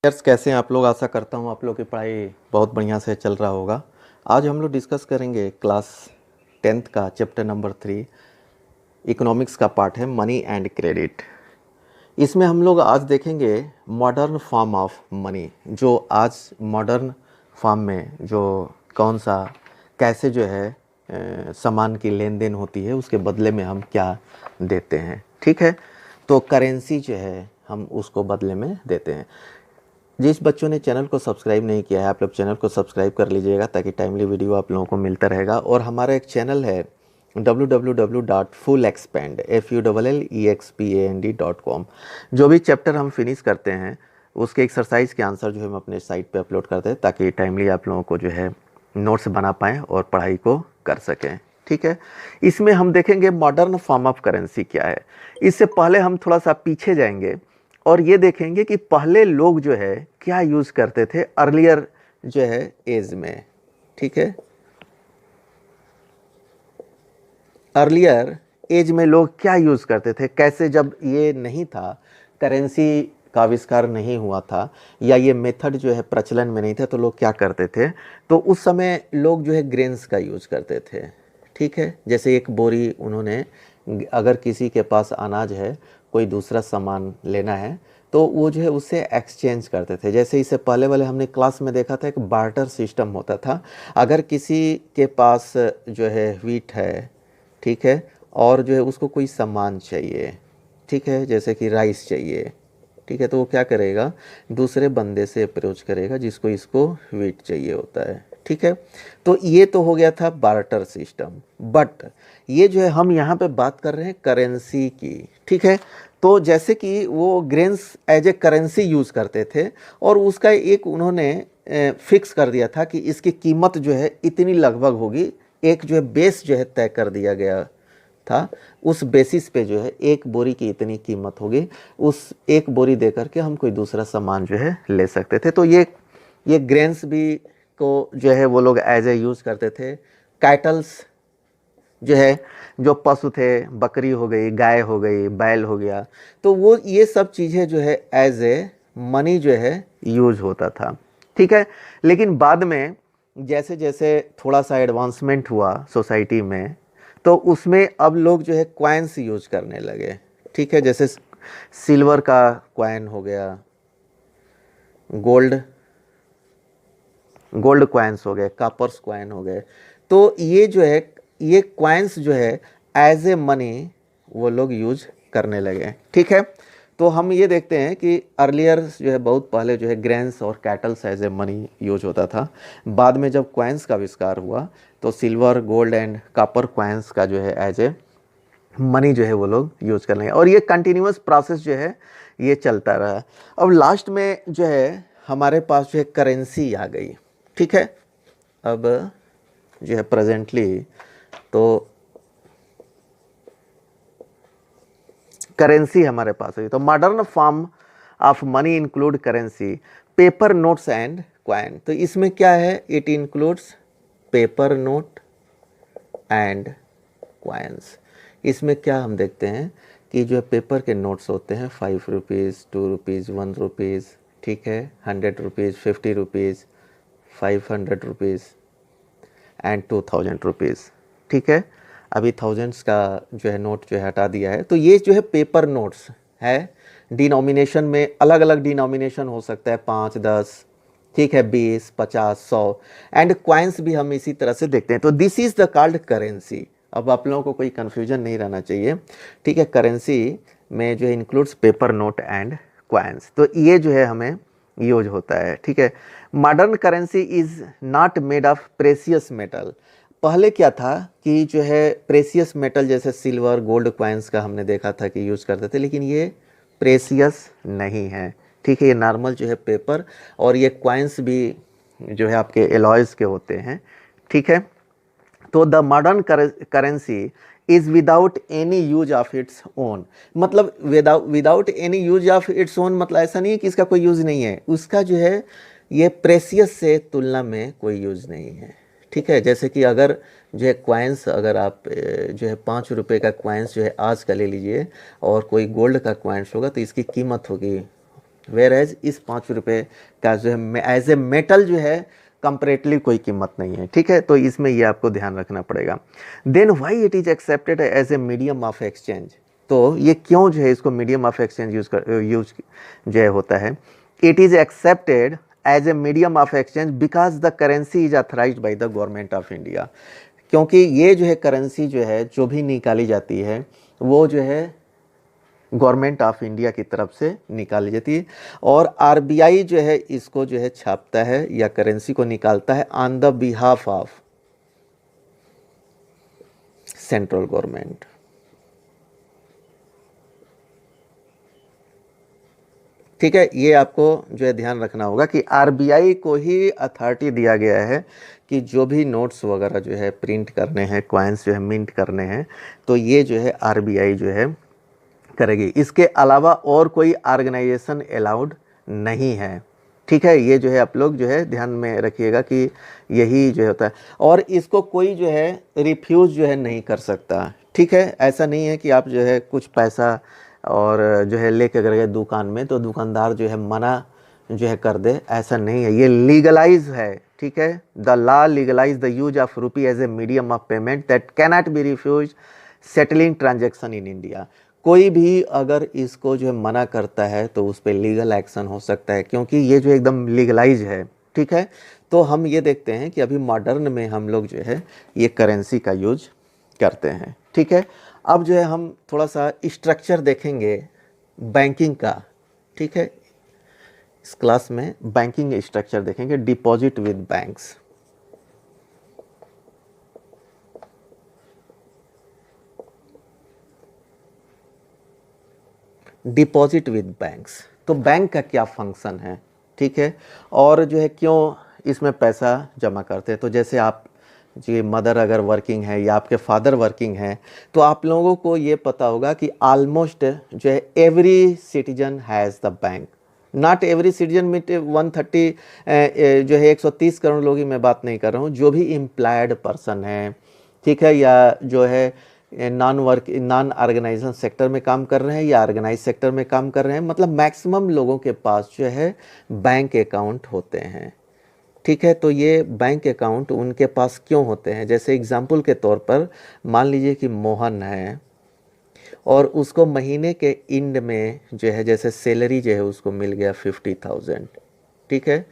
Years कैसे हैं आप लोग। आशा करता हूँ आप लोग की पढ़ाई बहुत बढ़िया से चल रहा होगा। आज हम लोग डिस्कस करेंगे क्लास 10th का चैप्टर नंबर 3 इकोनॉमिक्स का पार्ट है मनी एंड क्रेडिट। इसमें हम लोग आज देखेंगे मॉडर्न फॉर्म ऑफ मनी, जो आज मॉडर्न फॉर्म में जो कौन सा कैसे जो है सामान की लेन देन होती है, उसके बदले में हम क्या देते हैं। ठीक है, तो करेंसी जो है हम उसको बदले में देते हैं। जिस बच्चों ने चैनल को सब्सक्राइब नहीं किया है, आप लोग चैनल को सब्सक्राइब कर लीजिएगा ताकि टाइमली वीडियो आप लोगों को मिलता रहेगा। और हमारा एक चैनल है www.fullexpand.com। जो भी चैप्टर हम फिनिश करते हैं उसके एक्सरसाइज के आंसर जो है हम अपने साइट पे अपलोड करते हैं ताकि टाइमली आप लोगों को जो है नोट्स बना पाएँ और पढ़ाई को कर सकें। ठीक है, इसमें हम देखेंगे मॉडर्न फॉर्म ऑफ करेंसी क्या है। इससे पहले हम थोड़ा सा पीछे जाएंगे और ये देखेंगे कि पहले लोग जो है क्या यूज़ करते थे अर्लियर जो है एज में। ठीक है, अर्लियर एज में लोग क्या यूज़ करते थे, कैसे, जब ये नहीं था, करेंसी का आविष्कार नहीं हुआ था या ये मेथड जो है प्रचलन में नहीं था, तो लोग क्या करते थे। तो उस समय लोग जो है ग्रेन्स का यूज़ करते थे। ठीक है, जैसे एक बोरी उन्होंने, अगर किसी के पास अनाज है, कोई दूसरा सामान लेना है, तो वो जो है उससे एक्सचेंज करते थे। जैसे इससे पहले वाले हमने क्लास में देखा था, एक बार्टर सिस्टम होता था। अगर किसी के पास जो है व्हीट है, ठीक है, और जो है उसको कोई सामान चाहिए, ठीक है, जैसे कि राइस चाहिए, ठीक है, तो वो क्या करेगा, दूसरे बंदे से अप्रोच करेगा जिसको इसको व्हीट चाहिए होता है। ठीक है, तो ये तो हो गया था बार्टर सिस्टम। बट ये जो है हम यहाँ पे बात कर रहे हैं करेंसी की। ठीक है, तो जैसे कि वो grains as a currency use करते थे और उसका एक उन्होंने फिक्स कर दिया था कि इसकी कीमत जो है इतनी लगभग होगी। एक जो है बेस जो है तय कर दिया गया था, उस बेसिस पे जो है एक बोरी की इतनी कीमत होगी, उस एक बोरी दे करके हम कोई दूसरा सामान जो है ले सकते थे। तो ये ग्रेन्स भी को जो है वो लोग एज ए यूज़ करते थे। कैटल्स जो है, जो पशु थे, बकरी हो गई, गाय हो गई, बैल हो गया, तो वो ये सब चीज़ें जो है एज ए मनी जो है यूज होता था। ठीक है, लेकिन बाद में जैसे जैसे थोड़ा सा एडवांसमेंट हुआ सोसाइटी में, तो उसमें अब लोग जो है क्वाइंस यूज करने लगे। ठीक है, जैसे सिल्वर का क्वाइन हो गया, गोल्ड क्वाइंस हो गए, कॉपर्स क्वाइन हो गए। तो ये जो है, ये क्वाइंस जो है एज ए मनी वो लोग यूज करने लगे। ठीक है, तो हम ये देखते हैं कि अर्लियर जो है बहुत पहले जो है ग्रेन्स और cattles as a money use होता था। बाद में जब क्वाइंस का आविष्कार हुआ तो silver, gold and copper coins का जो है एज ए मनी जो है वो लोग यूज कर लेंगे। और ये कंटिन्यूस प्रोसेस जो है ये चलता रहा। अब लास्ट में जो है हमारे पास जो है करेंसी आ गई। ठीक है, अब जो है प्रेजेंटली तो करेंसी हमारे पास है। तो modern form of money include currency, paper notes and coin. तो इसमें क्या है, it includes paper note and coins. इसमें क्या हम देखते हैं कि जो पेपर के नोट्स होते हैं 5 रुपीज़, 2 रुपीज़, 1 रुपीज़, ठीक है, 100 rupees, 50 rupees, 500 rupees and 2000 rupees. ठीक है, अभी थाउजेंड्स का जो है नोट जो है हटा दिया है। तो ये जो है पेपर नोट्स है। डिनोमिनेशन में अलग अलग डिनोमिनेशन हो सकता है, 5, 10, ठीक है, 20, 50, 100 एंड क्वाइंस भी हम इसी तरह से देखते हैं। तो this is the called currency. अब आप लोगों को कोई कन्फ्यूजन नहीं रहना चाहिए। ठीक है, करेंसी में जो है includes paper note and coins. तो ये जो है हमें यूज होता है। ठीक है, modern currency is not made of precious metal. पहले क्या था कि जो है प्रेशियस मेटल जैसे सिल्वर, गोल्ड क्वाइंस का हमने देखा था कि यूज़ करते थे, लेकिन ये प्रेशियस नहीं है। ठीक है, ये नॉर्मल जो है पेपर, और ये क्वाइंस भी जो है आपके एलॉयज के होते हैं। ठीक है, तो the modern currency is without any use of its own. मतलब without any use of its own मतलब ऐसा नहीं है कि इसका कोई यूज़ नहीं है, उसका जो है ये प्रेशियस से तुलना में कोई यूज़ नहीं है। ठीक है, जैसे कि अगर जो है क्वाइंस, अगर आप जो है 5 रुपये का क्वाइंस जो है आज का ले लीजिए और कोई गोल्ड का क्वाइंस होगा तो इसकी कीमत होगी वेयर एज इस 5 रुपये का जो है एज ए मेटल जो है कंपैरेटिवली कोई कीमत नहीं है, ठीक है। तो इसमें ये आपको ध्यान रखना पड़ेगा। Then why it is accepted as a medium of exchange, तो ये क्यों जो है इसको मीडियम ऑफ एक्सचेंज यूज जो है होता है। It is accepted as a medium of exchange because the currency is authorized by the government of India, क्योंकि ये जो है करेंसी जो है जो भी निकाली जाती है वो जो है गवर्नमेंट ऑफ इंडिया की तरफ से निकाली जाती है, और आरबीआई जो है इसको जो है छापता है या करेंसी को निकालता है on the behalf of central government. ठीक है, ये आपको जो है ध्यान रखना होगा कि आरबीआई को ही अथॉरिटी दिया गया है कि जो भी नोट्स वगैरह जो है प्रिंट करने हैं, कॉइन्स जो है मिंट करने हैं, तो ये जो है आरबीआई जो है करेगी। इसके अलावा और कोई ऑर्गेनाइजेशन अलाउड नहीं है, ठीक है। ये जो है आप लोग जो है ध्यान में रखिएगा कि यही जो होता है, और इसको कोई जो है रिफ्यूज़ जो है नहीं कर सकता, ठीक है। ऐसा नहीं है कि आप जो है कुछ पैसा और जो है लेके अगर गए दुकान में तो दुकानदार जो है मना जो है कर दे, ऐसा नहीं है। ये लीगलाइज है, ठीक है। The law legalize the use of rupee as a medium of payment that cannot be refuse settling transaction in India. कोई भी अगर इसको जो है मना करता है तो उस पर लीगल एक्शन हो सकता है, क्योंकि ये जो एकदम लीगलाइज है, ठीक है। तो हम ये देखते हैं कि अभी मॉडर्न में हम लोग जो है ये करेंसी का यूज करते हैं, ठीक है। अब जो है हम थोड़ा सा स्ट्रक्चर देखेंगे बैंकिंग का, ठीक है। इस क्लास में बैंकिंग स्ट्रक्चर देखेंगे, deposit with banks. Deposit with banks, तो बैंक का क्या फंक्शन है, ठीक है, और जो है क्यों इसमें पैसा जमा करते हैं। तो जैसे आप जी मदर अगर वर्किंग है या आपके फादर वर्किंग है, तो आप लोगों को ये पता होगा कि ऑलमोस्ट जो है every citizen has the bank. Not every citizen में 130 जो है 130 करोड़ लोगों की मैं बात नहीं कर रहा हूँ, जो भी एम्प्लॉयड पर्सन है, ठीक है, या जो है नॉन ऑर्गेनाइजेशन सेक्टर में काम कर रहे हैं या ऑर्गेनाइज सेक्टर में काम कर रहे हैं, मतलब मैक्सिमम लोगों के पास जो है बैंक अकाउंट होते हैं, ठीक है। तो ये बैंक अकाउंट उनके पास क्यों होते हैं, जैसे एग्जांपल के तौर पर मान लीजिए कि मोहन है और उसको महीने के एंड में जो है जैसे सैलरी जो है उसको मिल गया 50,000, ठीक है।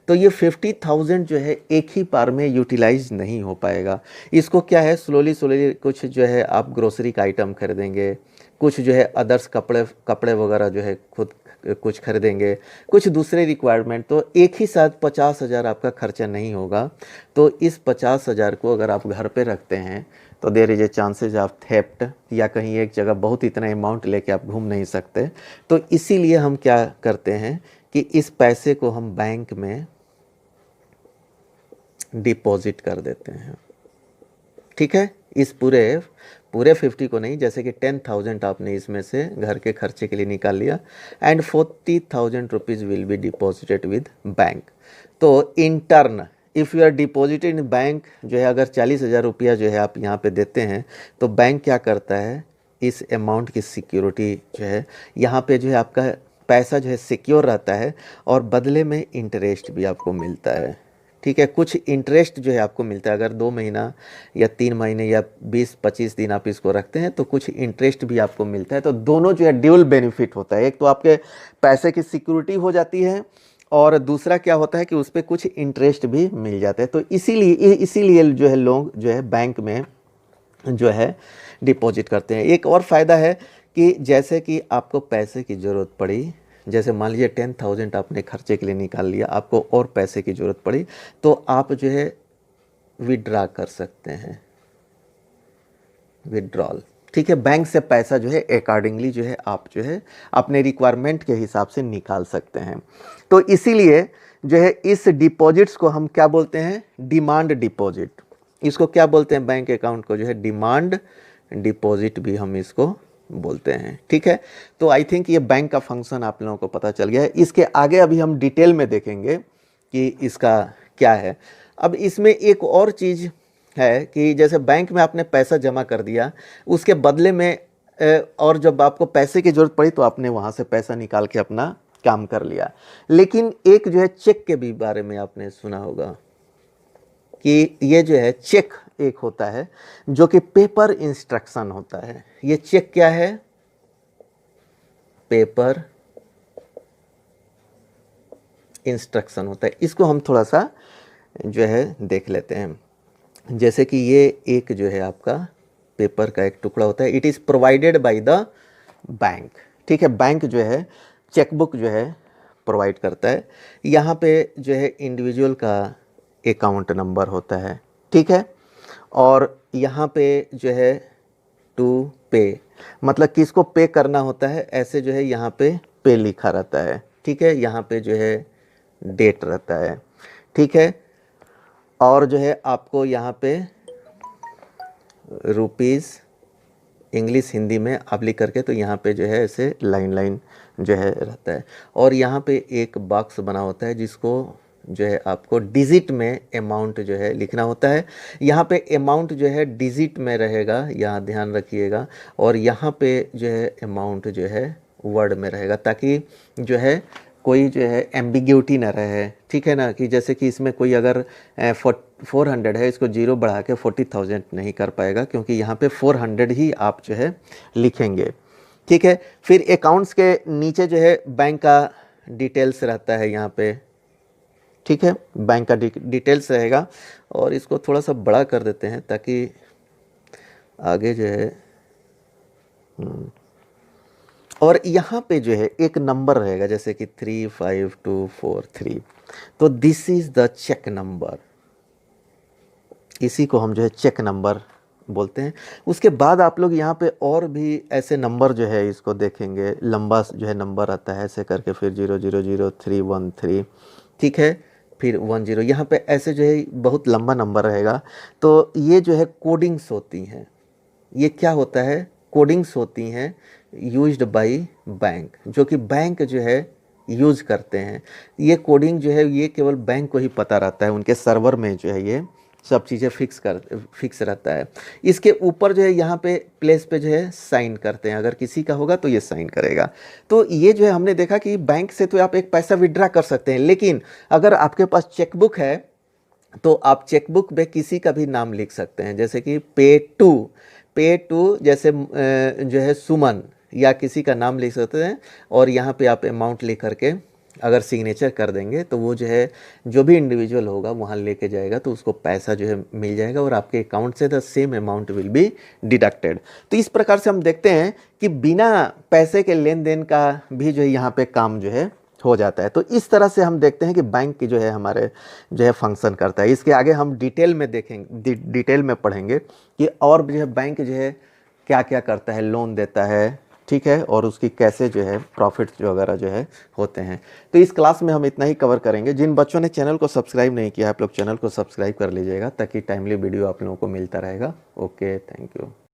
तो ये 50,000 जो है एक ही बार में यूटिलाइज नहीं हो पाएगा। इसको क्या है स्लोली कुछ जो है आप ग्रोसरी का आइटम खरीदेंगे, कुछ जो है अदर्स कपड़े वगैरह जो है खुद कुछ खरीदेंगे, कुछ दूसरे रिक्वायरमेंट, तो एक ही साथ 50,000 आपका खर्चा नहीं होगा। तो इस 50,000 को अगर आप घर पे रखते हैं तो there is a chances of theft, या कहीं एक जगह बहुत इतना अमाउंट लेके आप घूम नहीं सकते। तो इसीलिए हम क्या करते हैं कि इस पैसे को हम बैंक में डिपॉजिट कर देते हैं, ठीक है। इस पूरे 50 को नहीं, जैसे कि 10,000 आपने इसमें से घर के खर्चे के लिए निकाल लिया, and 40,000 rupees will be deposited with bank. तो in turn if you are deposited in bank, जो है अगर 40,000 रुपया जो है आप यहाँ पे देते हैं, तो बैंक क्या करता है, इस अमाउंट की सिक्योरिटी जो है यहाँ पे जो है आपका पैसा जो है सिक्योर रहता है, और बदले में इंटरेस्ट भी आपको मिलता है, ठीक है। कुछ इंटरेस्ट जो है आपको मिलता है, अगर 2 महीना या 3 महीने या 20-25 दिन आप इसको रखते हैं तो कुछ इंटरेस्ट भी आपको मिलता है। तो दोनों जो है ड्यूल बेनिफिट होता है, एक तो आपके पैसे की सिक्योरिटी हो जाती है, और दूसरा क्या होता है कि उस पर कुछ इंटरेस्ट भी मिल जाते हैं। तो इसीलिए जो है लोग जो है बैंक में जो है डिपॉजिट करते हैं। एक और फ़ायदा है कि जैसे कि आपको पैसे की ज़रूरत पड़ी, जैसे मान लीजिए 10,000 आपने खर्चे के लिए निकाल लिया, आपको और पैसे की ज़रूरत पड़ी, तो आप जो है विड्रा कर सकते हैं, विड्रॉल, ठीक है। बैंक से पैसा जो है अकॉर्डिंगली जो है आप जो है अपने रिक्वायरमेंट के हिसाब से निकाल सकते हैं। तो इसीलिए जो है इस डिपॉजिट्स को हम क्या बोलते हैं, डिमांड डिपॉजिट। इसको क्या बोलते हैं, बैंक अकाउंट को जो है डिमांड डिपॉजिट भी हम इसको बोलते हैं, ठीक है। तो आई थिंक ये बैंक का फंक्शन आप लोगों को पता चल गया है। इसके आगे अभी हम डिटेल में देखेंगे कि इसका क्या है। अब इसमें एक और चीज़ है कि जैसे बैंक में आपने पैसा जमा कर दिया, उसके बदले में और जब आपको पैसे की ज़रूरत पड़ी तो आपने वहाँ से पैसा निकाल के अपना काम कर लिया। लेकिन एक जो है चेक के भी बारे में आपने सुना होगा कि ये जो है चेक एक होता है जो कि पेपर इंस्ट्रक्शन होता है। ये चेक क्या है? पेपर इंस्ट्रक्शन होता है। इसको हम थोड़ा सा जो है देख लेते हैं। जैसे कि ये एक जो है आपका पेपर का एक टुकड़ा होता है। It is provided by the bank. ठीक है, बैंक जो है चेकबुक जो है प्रोवाइड करता है। यहाँ पे जो है इंडिविजुअल का अकाउंट नंबर होता है। ठीक है, और यहाँ पे जो है टू पे, मतलब किसको पे करना होता है, ऐसे जो है यहाँ पे लिखा रहता है। ठीक है, यहाँ पे जो है डेट रहता है। ठीक है, और जो है आपको यहाँ पे रुपीज़ इंग्लिश हिंदी में आप लिख करके, तो यहाँ पे जो है ऐसे लाइन लाइन जो है रहता है। और यहाँ पे एक बॉक्स बना होता है जिसको जो है आपको डिजिट में अमाउंट जो है लिखना होता है। यहाँ पे अमाउंट जो है डिजिट में रहेगा, यहाँ ध्यान रखिएगा। और यहाँ पे जो है अमाउंट जो है वर्ड में रहेगा, ताकि जो है कोई जो है एम्बिग्यूटी ना रहे। ठीक है ना, कि जैसे कि इसमें कोई अगर 400 है, इसको जीरो बढ़ा के 40,000 नहीं कर पाएगा, क्योंकि यहाँ पे 400 ही आप जो है लिखेंगे। ठीक है, फिर अकाउंट्स के नीचे जो है बैंक का डिटेल्स रहता है यहाँ पे। ठीक है, बैंक का डिटेल्स रहेगा। और इसको थोड़ा सा बड़ा कर देते हैं ताकि आगे जो है और यहाँ पे जो है एक नंबर रहेगा, जैसे कि 35243। तो this is the cheque number. इसी को हम जो है चेक नंबर बोलते हैं। उसके बाद आप लोग यहाँ पे और भी ऐसे नंबर जो है इसको देखेंगे, लंबा जो है नंबर आता है ऐसे करके, फिर 000313। ठीक है, फिर 10। यहाँ पे ऐसे जो है बहुत लंबा नंबर रहेगा। तो ये जो है कोडिंग्स होती हैं। ये क्या होता है? कोडिंग्स होती हैं यूज्ड बाय बैंक, जो कि बैंक जो है यूज़ करते हैं। ये कोडिंग जो है ये केवल बैंक को ही पता रहता है, उनके सर्वर में जो है ये सब चीज़ें फिक्स रहता है। इसके ऊपर जो है यहाँ पे प्लेस पे जो है साइन करते हैं। अगर किसी का होगा तो ये साइन करेगा। तो ये जो है हमने देखा कि बैंक से तो आप एक पैसा विड्रा कर सकते हैं, लेकिन अगर आपके पास चेकबुक है तो आप चेकबुक पे किसी का भी नाम लिख सकते हैं, जैसे कि पे टू जैसे जो है सुमन या किसी का नाम लिख सकते हैं। और यहाँ पे आप अमाउंट लिख करके अगर सिग्नेचर कर देंगे तो वो जो है जो भी इंडिविजुअल होगा वहाँ लेके जाएगा, तो उसको पैसा जो है मिल जाएगा और आपके अकाउंट से the same amount will be deducted. तो इस प्रकार से हम देखते हैं कि बिना पैसे के लेन देन का भी जो है यहाँ पे काम जो है हो जाता है। तो इस तरह से हम देखते हैं कि बैंक की जो है हमारे जो है फंक्शन करता है। इसके आगे हम डिटेल में देखेंगे, डिटेल में पढ़ेंगे कि और जो है बैंक जो है क्या क्या करता है, लोन देता है। ठीक है, और उसकी कैसे जो है प्रॉफिट जो वगैरह जो है होते हैं। तो इस क्लास में हम इतना ही कवर करेंगे। जिन बच्चों ने चैनल को सब्सक्राइब नहीं किया, आप लोग चैनल को सब्सक्राइब कर लीजिएगा ताकि टाइमली वीडियो आप लोगों को मिलता रहेगा। Okay, thank you.